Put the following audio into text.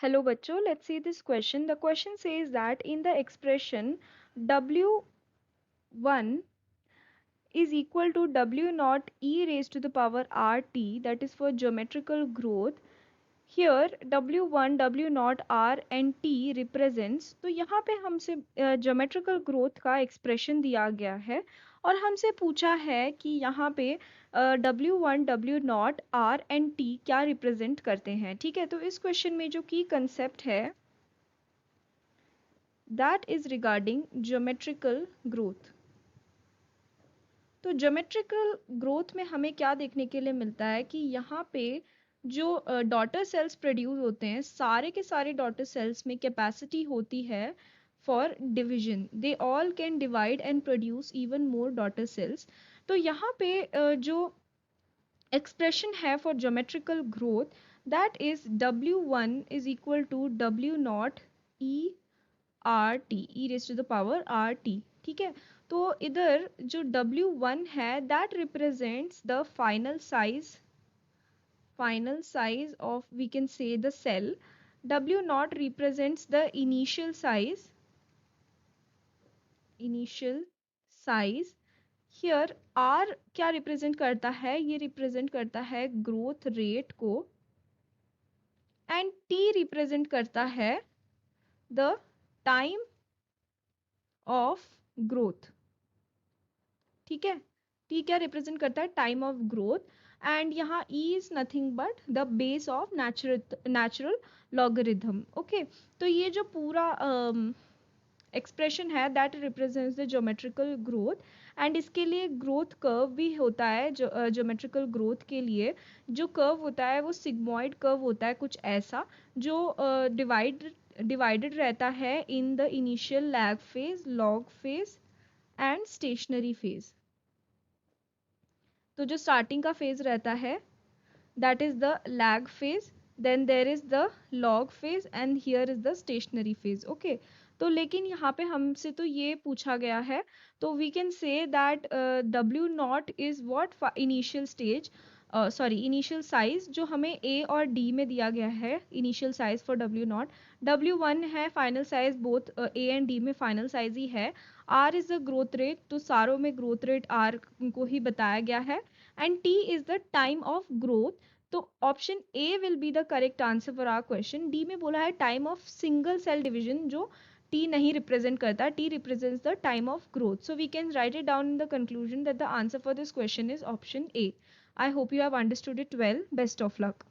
Hello bachcho, let's see this question. The question says that in the expression W1 is equal to W naught e raised to the power RT, that is for geometrical growth. Here W1, W naught, R and T represents, तो यहाँ पे हमसे geometrical growth का expression दिया गया है और हमसे पूछा है कि यहाँ पे W1, W naught, R and T क्या represent करते हैं. ठीक है, तो इस question में जो key concept है that is regarding geometrical growth. तो ज्योमेट्रिकल ग्रोथ में हमें क्या देखने के लिए मिलता है कि यहाँ पे जो डॉटर सेल्स प्रोड्यूस होते हैं, सारे के सारे डॉटर सेल्स में कैपेसिटी होती है for division. They all can divide and produce even more daughter cells. तो यहाँ पे जो एक्सप्रेशन है for geometrical growth that is W1 is equal to W naught e R T, e raise to the power R T. ठीक है, तो इधर जो W1 है that represents the final size of we can say the cell. W naught represents the initial size. Here R क्या represent करता है, ये रिप्रेजेंट करता है ग्रोथ रेट को एंड T रिप्रेजेंट करता है द टाइम ऑफ ग्रोथ. ठीक है, T क्या रिप्रेजेंट करता है, टाइम ऑफ ग्रोथ. एंड यहाँ E is nothing but the base of natural logarithm. Okay, तो ये जो पूरा एक्सप्रेशन है that represents the geometrical growth. And इसके लिए ग्रोथ कर्व भी होता है. जो ज्योमेट्रिकल ग्रोथ के लिए जो कर्व होता है वो सिग्मॉइड कर्व होता है, कुछ ऐसा जो डिवाइडेड रहता है in the initial lag phase, log phase and stationary phase. तो जो स्टार्टिंग का फेज रहता है that is the lag phase, then there is the log phase and here is the stationary phase. Okay, तो लेकिन यहाँ पे हमसे तो ये पूछा गया है, तो we can say that W naught is what, initial stage, initial size जो हमें A और D में दिया गया है. Initial size for W naught. W1 है final size, both A and D में फाइनल साइज ही है. R is the growth rate, तो सारों में ग्रोथ रेट R को ही बताया गया है. And T is the time of growth. तो option A will be the correct answer for our question. D में बोला है time of single cell division, जो T नहीं रिप्रेजेंट करता. T represents the time of growth. So we can write it down in the conclusion that the answer for this question is option A. I hope you have understood it well. Best of luck.